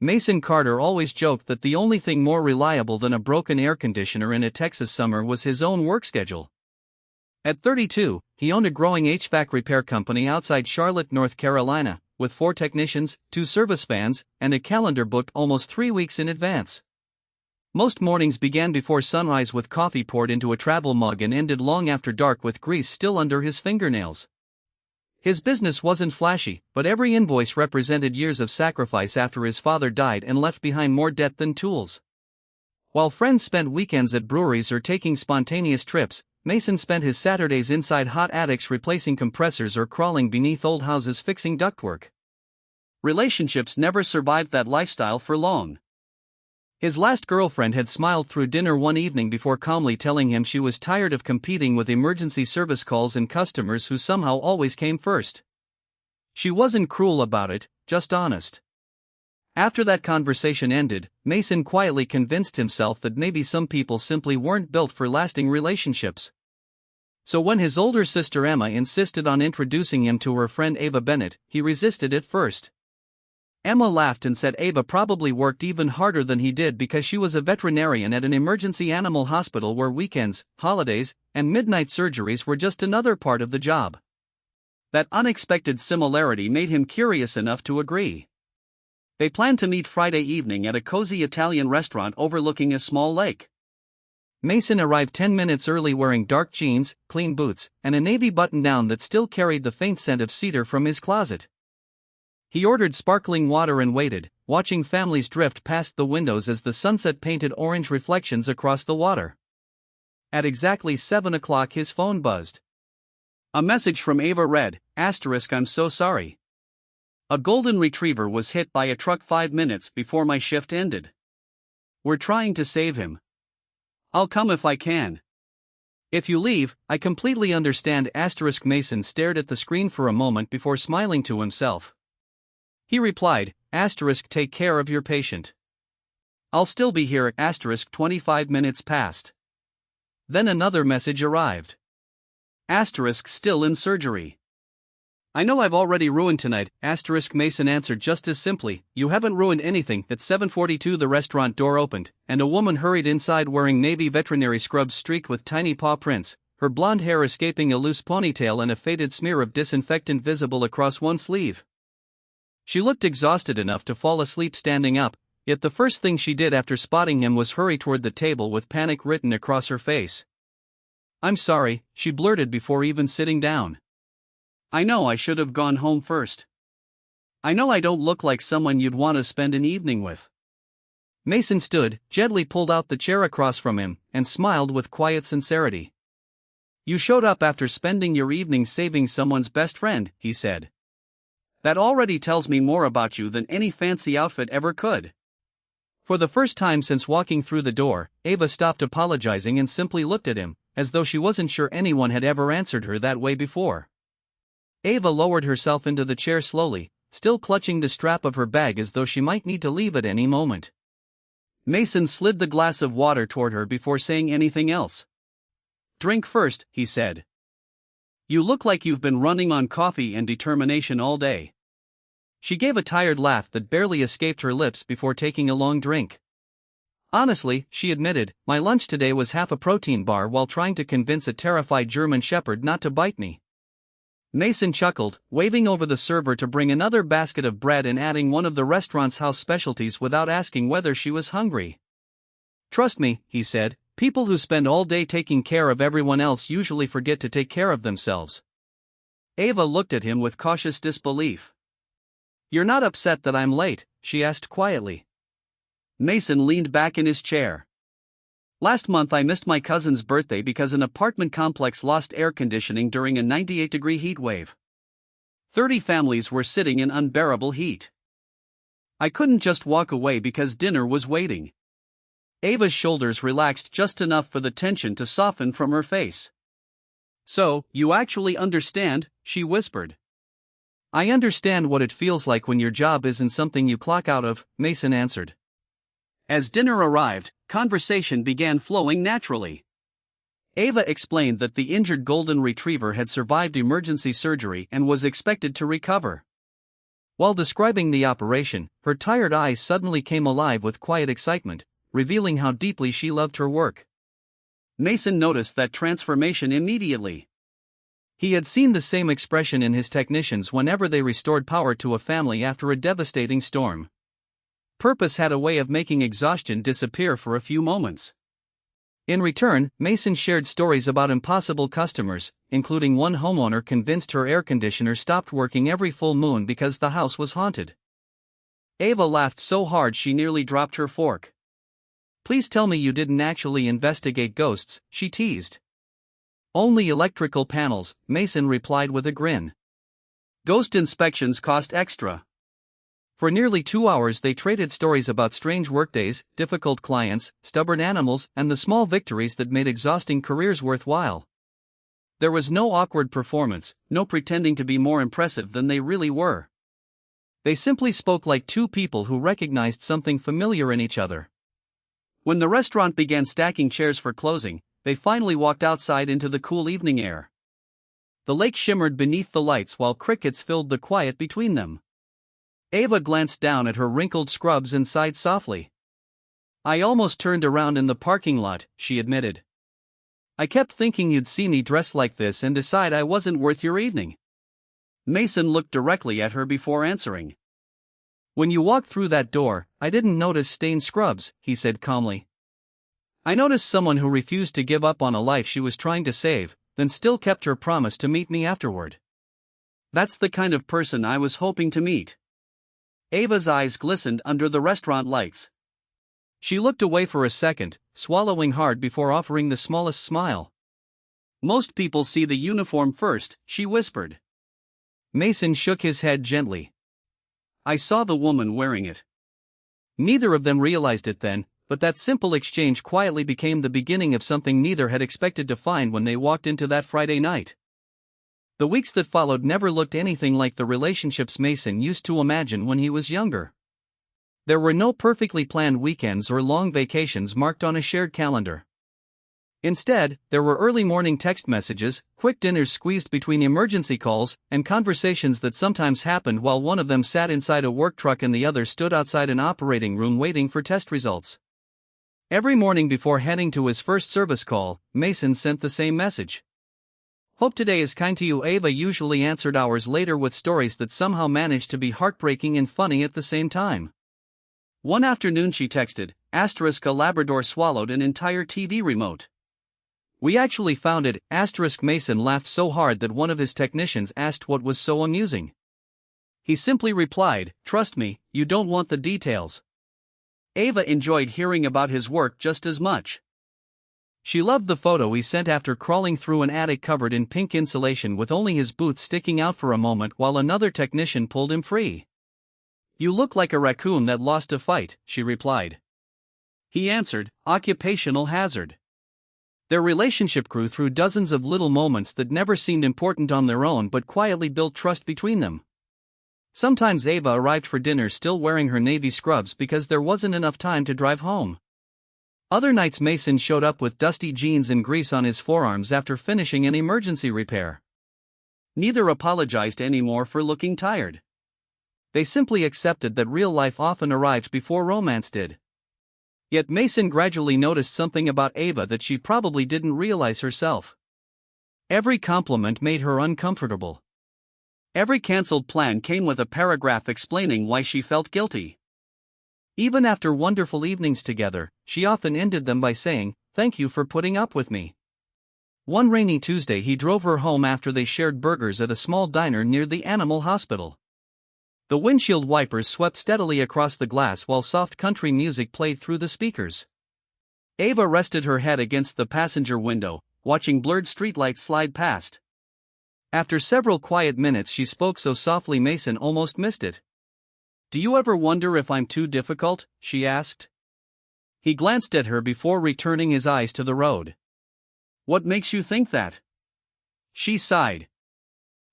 Mason Carter always joked that the only thing more reliable than a broken air conditioner in a Texas summer was his own work schedule. At 32, he owned a growing HVAC repair company outside Charlotte, North Carolina, with 4 technicians, 2 service vans, and a calendar booked almost 3 weeks in advance. Most mornings began before sunrise with coffee poured into a travel mug and ended long after dark with grease still under his fingernails. His business wasn't flashy, but every invoice represented years of sacrifice after his father died and left behind more debt than tools. While friends spent weekends at breweries or taking spontaneous trips, Mason spent his Saturdays inside hot attics replacing compressors or crawling beneath old houses fixing ductwork. Relationships never survived that lifestyle for long. His last girlfriend had smiled through dinner one evening before calmly telling him she was tired of competing with emergency service calls and customers who somehow always came first. She wasn't cruel about it, just honest. After that conversation ended, Mason quietly convinced himself that maybe some people simply weren't built for lasting relationships. So when his older sister Emma insisted on introducing him to her friend Ava Bennett, he resisted at first. Emma laughed and said Ava probably worked even harder than he did because she was a veterinarian at an emergency animal hospital where weekends, holidays, and midnight surgeries were just another part of the job. That unexpected similarity made him curious enough to agree. They planned to meet Friday evening at a cozy Italian restaurant overlooking a small lake. Mason arrived 10 minutes early wearing dark jeans, clean boots, and a navy button-down that still carried the faint scent of cedar from his closet. He ordered sparkling water and waited, watching families drift past the windows as the sunset painted orange reflections across the water. At exactly 7 o'clock his phone buzzed. A message from Ava read, "I'm so sorry. A golden retriever was hit by a truck 5 minutes before my shift ended. We're trying to save him. I'll come if I can. If you leave, I completely understand." Mason stared at the screen for a moment before smiling to himself. He replied, "Take care of your patient. I'll still be here." 25 minutes passed. Then another message arrived. Still in surgery. "I know I've already ruined tonight." Mason answered just as simply, "You haven't ruined anything." At 7:42 the restaurant door opened, and a woman hurried inside wearing navy veterinary scrubs streaked with tiny paw prints, her blonde hair escaping a loose ponytail and a faded smear of disinfectant visible across one sleeve. She looked exhausted enough to fall asleep standing up, yet the first thing she did after spotting him was hurry toward the table with panic written across her face. "I'm sorry," she blurted before even sitting down. "I know I should have gone home first. I know I don't look like someone you'd want to spend an evening with." Mason stood, gently pulled out the chair across from him, and smiled with quiet sincerity. "You showed up after spending your evening saving someone's best friend," he said. "That already tells me more about you than any fancy outfit ever could." For the first time since walking through the door, Ava stopped apologizing and simply looked at him, as though she wasn't sure anyone had ever answered her that way before. Ava lowered herself into the chair slowly, still clutching the strap of her bag as though she might need to leave at any moment. Mason slid the glass of water toward her before saying anything else. "Drink first," he said. "You look like you've been running on coffee and determination all day." She gave a tired laugh that barely escaped her lips before taking a long drink. "Honestly," she admitted, "my lunch today was half a protein bar while trying to convince a terrified German shepherd not to bite me." Mason chuckled, waving over the server to bring another basket of bread and adding one of the restaurant's house specialties without asking whether she was hungry. "Trust me," he said, "people who spend all day taking care of everyone else usually forget to take care of themselves." Ava looked at him with cautious disbelief. "You're not upset that I'm late?" she asked quietly. Mason leaned back in his chair. "Last month I missed my cousin's birthday because an apartment complex lost air conditioning during a 98-degree heat wave. 30 families were sitting in unbearable heat. I couldn't just walk away because dinner was waiting." Ava's shoulders relaxed just enough for the tension to soften from her face. "So, you actually understand," she whispered. "I understand what it feels like when your job isn't something you clock out of," Mason answered. As dinner arrived, conversation began flowing naturally. Ava explained that the injured golden retriever had survived emergency surgery and was expected to recover. While describing the operation, her tired eyes suddenly came alive with quiet excitement, revealing how deeply she loved her work. Mason noticed that transformation immediately. He had seen the same expression in his technicians whenever they restored power to a family after a devastating storm. Purpose had a way of making exhaustion disappear for a few moments. In return, Mason shared stories about impossible customers, including one homeowner convinced her air conditioner stopped working every full moon because the house was haunted. Ava laughed so hard she nearly dropped her fork. "Please tell me you didn't actually investigate ghosts," she teased. "Only electrical panels," Mason replied with a grin. "Ghost inspections cost extra." For nearly 2 hours they traded stories about strange workdays, difficult clients, stubborn animals, and the small victories that made exhausting careers worthwhile. There was no awkward performance, no pretending to be more impressive than they really were. They simply spoke like two people who recognized something familiar in each other. When the restaurant began stacking chairs for closing, they finally walked outside into the cool evening air. The lake shimmered beneath the lights while crickets filled the quiet between them. Ava glanced down at her wrinkled scrubs and sighed softly. "I almost turned around in the parking lot," she admitted. "I kept thinking you'd see me dressed like this and decide I wasn't worth your evening." Mason looked directly at her before answering. "When you walked through that door, I didn't notice stained scrubs," he said calmly. "I noticed someone who refused to give up on a life she was trying to save, then still kept her promise to meet me afterward. That's the kind of person I was hoping to meet." Ava's eyes glistened under the restaurant lights. She looked away for a second, swallowing hard before offering the smallest smile. "Most people see the uniform first," she whispered. Mason shook his head gently. "I saw the woman wearing it." Neither of them realized it then, but that simple exchange quietly became the beginning of something neither had expected to find when they walked into that Friday night. The weeks that followed never looked anything like the relationships Mason used to imagine when he was younger. There were no perfectly planned weekends or long vacations marked on a shared calendar. Instead, there were early morning text messages, quick dinners squeezed between emergency calls, and conversations that sometimes happened while one of them sat inside a work truck and the other stood outside an operating room waiting for test results. Every morning before heading to his first service call, Mason sent the same message. "Hope today is kind to you." Ava usually answered hours later with stories that somehow managed to be heartbreaking and funny at the same time. One afternoon she texted, "A Labrador swallowed an entire TV remote. We actually found it." Mason laughed so hard that one of his technicians asked what was so amusing. He simply replied, "Trust me, you don't want the details." Ava enjoyed hearing about his work just as much. She loved the photo he sent after crawling through an attic covered in pink insulation with only his boots sticking out for a moment while another technician pulled him free. "You look like a raccoon that lost a fight," she replied. He answered, "Occupational hazard." Their relationship grew through dozens of little moments that never seemed important on their own but quietly built trust between them. Sometimes Ava arrived for dinner still wearing her navy scrubs because there wasn't enough time to drive home. Other nights Mason showed up with dusty jeans and grease on his forearms after finishing an emergency repair. Neither apologized anymore for looking tired. They simply accepted that real life often arrived before romance did. Yet Mason gradually noticed something about Ava that she probably didn't realize herself. Every compliment made her uncomfortable. Every cancelled plan came with a paragraph explaining why she felt guilty. Even after wonderful evenings together, she often ended them by saying, "Thank you for putting up with me." One rainy Tuesday he drove her home after they shared burgers at a small diner near the animal hospital. The windshield wipers swept steadily across the glass while soft country music played through the speakers. Ava rested her head against the passenger window, watching blurred streetlights slide past. After several quiet minutes she spoke so softly Mason almost missed it. "Do you ever wonder if I'm too difficult?" she asked. He glanced at her before returning his eyes to the road. "What makes you think that?" She sighed.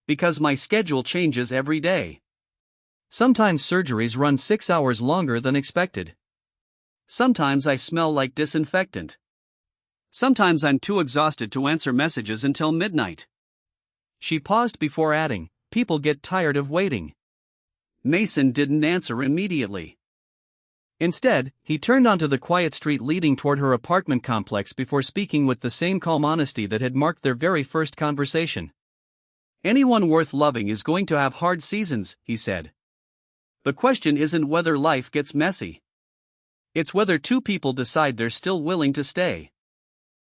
"Because my schedule changes every day. Sometimes surgeries run 6 hours longer than expected. Sometimes I smell like disinfectant. Sometimes I'm too exhausted to answer messages until midnight." She paused before adding, "People get tired of waiting." Mason didn't answer immediately. Instead, he turned onto the quiet street leading toward her apartment complex before speaking with the same calm honesty that had marked their very first conversation. "Anyone worth loving is going to have hard seasons," he said. "The question isn't whether life gets messy. It's whether two people decide they're still willing to stay."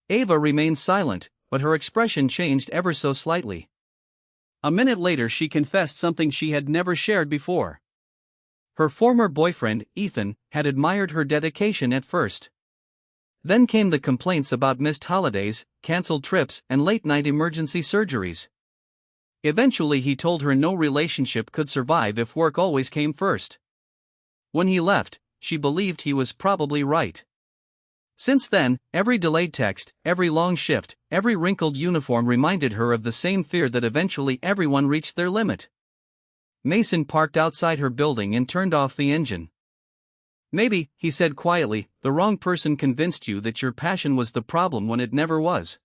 Ava remained silent, but her expression changed ever so slightly. A minute later she confessed something she had never shared before. Her former boyfriend, Ethan, had admired her dedication at first. Then came the complaints about missed holidays, canceled trips, and late-night emergency surgeries. Eventually he told her no relationship could survive if work always came first. When he left, she believed he was probably right. Since then, every delayed text, every long shift, every wrinkled uniform reminded her of the same fear that eventually everyone reached their limit. Mason parked outside her building and turned off the engine. "Maybe," he said quietly, "the wrong person convinced you that your passion was the problem when it never was."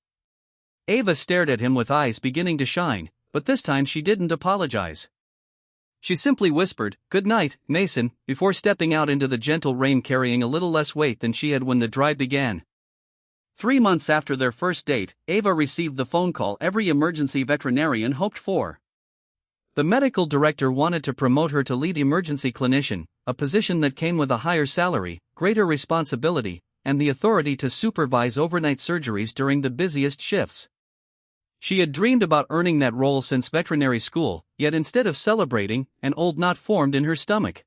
Ava stared at him with eyes beginning to shine, but this time she didn't apologize. She simply whispered, "Good night, Mason," before stepping out into the gentle rain carrying a little less weight than she had when the drive began. 3 months after their first date, Ava received the phone call every emergency veterinarian hoped for. The medical director wanted to promote her to lead emergency clinician, a position that came with a higher salary, greater responsibility, and the authority to supervise overnight surgeries during the busiest shifts. She had dreamed about earning that role since veterinary school, yet instead of celebrating, an old knot formed in her stomach.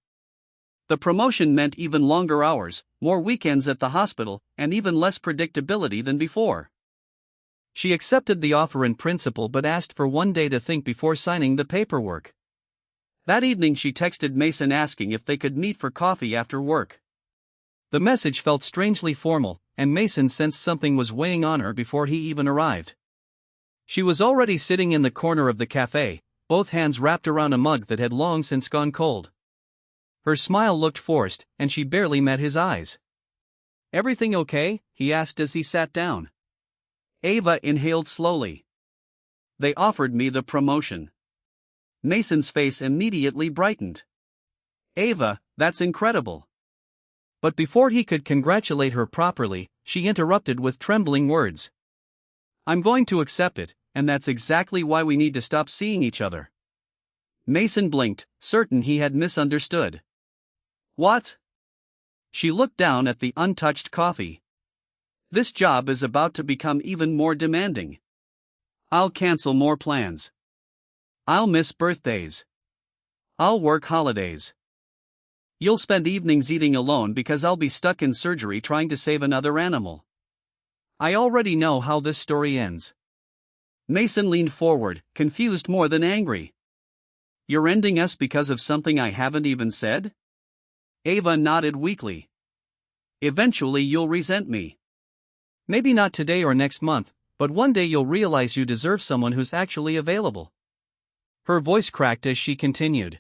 The promotion meant even longer hours, more weekends at the hospital, and even less predictability than before. She accepted the offer in principle but asked for one day to think before signing the paperwork. That evening she texted Mason asking if they could meet for coffee after work. The message felt strangely formal, and Mason sensed something was weighing on her before he even arrived. She was already sitting in the corner of the cafe, both hands wrapped around a mug that had long since gone cold. Her smile looked forced, and she barely met his eyes. "Everything okay?" he asked as he sat down. Ava inhaled slowly. "They offered me the promotion." Mason's face immediately brightened. "Ava, that's incredible." But before he could congratulate her properly, she interrupted with trembling words. "I'm going to accept it, and that's exactly why we need to stop seeing each other." Mason blinked, certain he had misunderstood. "What?" She looked down at the untouched coffee. "This job is about to become even more demanding. I'll cancel more plans. I'll miss birthdays. I'll work holidays. You'll spend evenings eating alone because I'll be stuck in surgery trying to save another animal. I already know how this story ends." Mason leaned forward, confused more than angry. "You're ending us because of something I haven't even said?" Ava nodded weakly. "Eventually you'll resent me. Maybe not today or next month, but one day you'll realize you deserve someone who's actually available." Her voice cracked as she continued.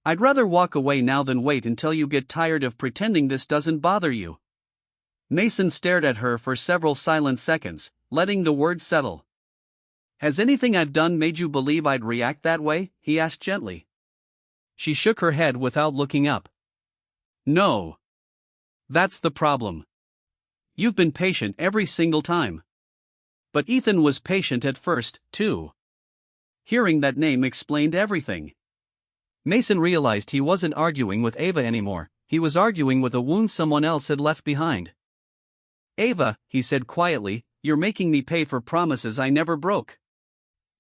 "I'd rather walk away now than wait until you get tired of pretending this doesn't bother you." Mason stared at her for several silent seconds, letting the words settle. "Has anything I've done made you believe I'd react that way?" he asked gently. She shook her head without looking up. "No. That's the problem. You've been patient every single time. But Ethan was patient at first, too." Hearing that name explained everything. Mason realized he wasn't arguing with Ava anymore, he was arguing with a wound someone else had left behind. "Ava," he said quietly, "you're making me pay for promises I never broke."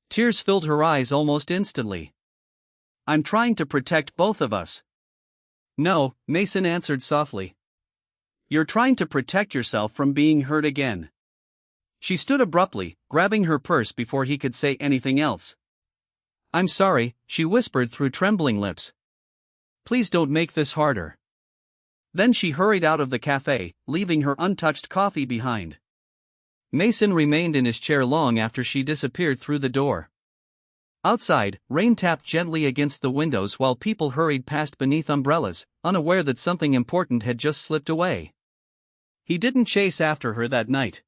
Tears filled her eyes almost instantly. "I'm trying to protect both of us." "No," Mason answered softly. "You're trying to protect yourself from being hurt again." She stood abruptly, grabbing her purse before he could say anything else. "I'm sorry," she whispered through trembling lips. "Please don't make this harder." Then she hurried out of the cafe, leaving her untouched coffee behind. Mason remained in his chair long after she disappeared through the door. Outside, rain tapped gently against the windows while people hurried past beneath umbrellas, unaware that something important had just slipped away. He didn't chase after her that night.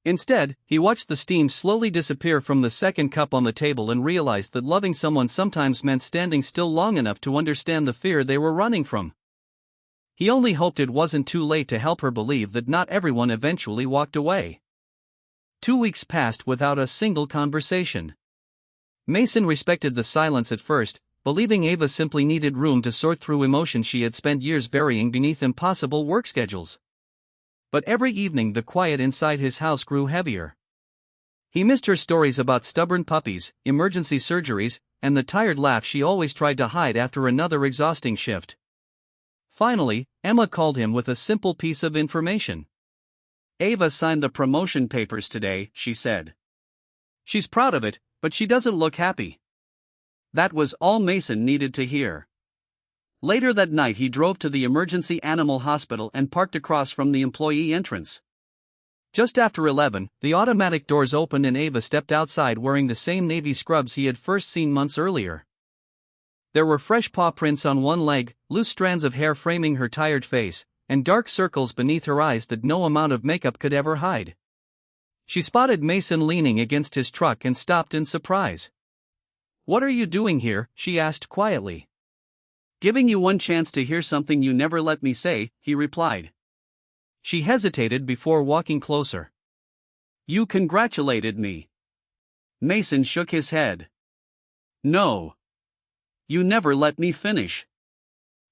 Instead, he watched the steam slowly disappear from the second cup on the table and realized that loving someone sometimes meant standing still long enough to understand the fear they were running from. He only hoped it wasn't too late to help her believe that not everyone eventually walked away. 2 weeks passed without a single conversation. Mason respected the silence at first, believing Ava simply needed room to sort through emotions she had spent years burying beneath impossible work schedules. But every evening the quiet inside his house grew heavier. He missed her stories about stubborn puppies, emergency surgeries, and the tired laugh she always tried to hide after another exhausting shift. Finally, Emma called him with a simple piece of information. "Ava signed the promotion papers today," she said. "She's proud of it, but she doesn't look happy." That was all Mason needed to hear. Later that night he drove to the emergency animal hospital and parked across from the employee entrance. Just after 11, the automatic doors opened and Ava stepped outside wearing the same navy scrubs he had first seen months earlier. There were fresh paw prints on one leg, loose strands of hair framing her tired face, and dark circles beneath her eyes that no amount of makeup could ever hide. She spotted Mason leaning against his truck and stopped in surprise. "What are you doing here?" she asked quietly. "Giving you one chance to hear something you never let me say," he replied. She hesitated before walking closer. "You congratulated me." Mason shook his head. "No. You never let me finish."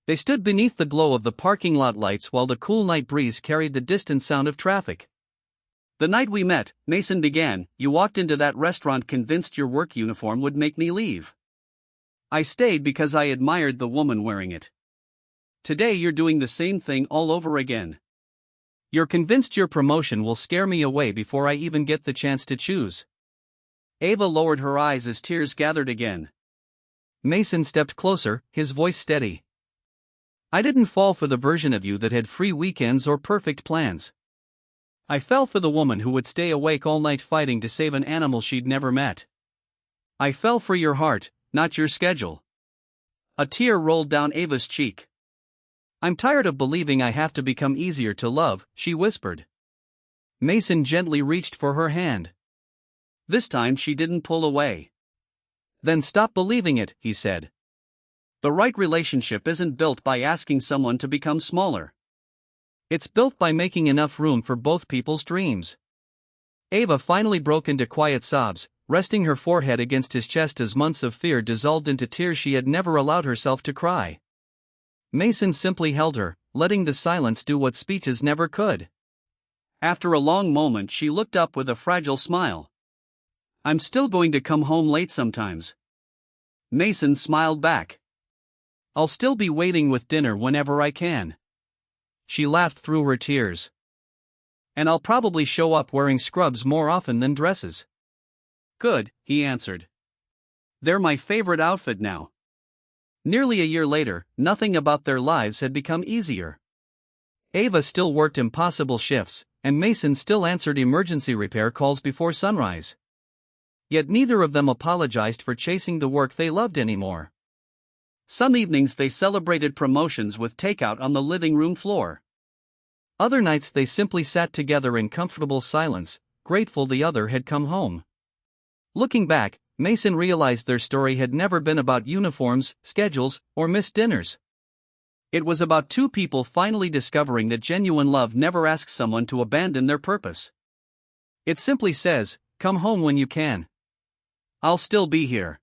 They stood beneath the glow of the parking lot lights while the cool night breeze carried the distant sound of traffic. "The night we met," Mason began, "you walked into that restaurant convinced your work uniform would make me leave. I stayed because I admired the woman wearing it. Today you're doing the same thing all over again. You're convinced your promotion will scare me away before I even get the chance to choose." Ava lowered her eyes as tears gathered again. Mason stepped closer, his voice steady. "I didn't fall for the version of you that had free weekends or perfect plans. I fell for the woman who would stay awake all night fighting to save an animal she'd never met. I fell for your heart, not your schedule." A tear rolled down Ava's cheek. "I'm tired of believing I have to become easier to love," she whispered. Mason gently reached for her hand. This time she didn't pull away. "Then stop believing it," he said. "The right relationship isn't built by asking someone to become smaller. It's built by making enough room for both people's dreams." Ava finally broke into quiet sobs, resting her forehead against his chest as months of fear dissolved into tears she had never allowed herself to cry. Mason simply held her, letting the silence do what speeches never could. After a long moment she looked up with a fragile smile. "I'm still going to come home late sometimes." Mason smiled back. "I'll still be waiting with dinner whenever I can." She laughed through her tears. "And I'll probably show up wearing scrubs more often than dresses." "Good," he answered. "They're my favorite outfit now." Nearly a year later, nothing about their lives had become easier. Ava still worked impossible shifts, and Mason still answered emergency repair calls before sunrise. Yet neither of them apologized for chasing the work they loved anymore. Some evenings they celebrated promotions with takeout on the living room floor. Other nights they simply sat together in comfortable silence, grateful the other had come home. Looking back, Mason realized their story had never been about uniforms, schedules, or missed dinners. It was about two people finally discovering that genuine love never asks someone to abandon their purpose. It simply says, "Come home when you can. I'll still be here."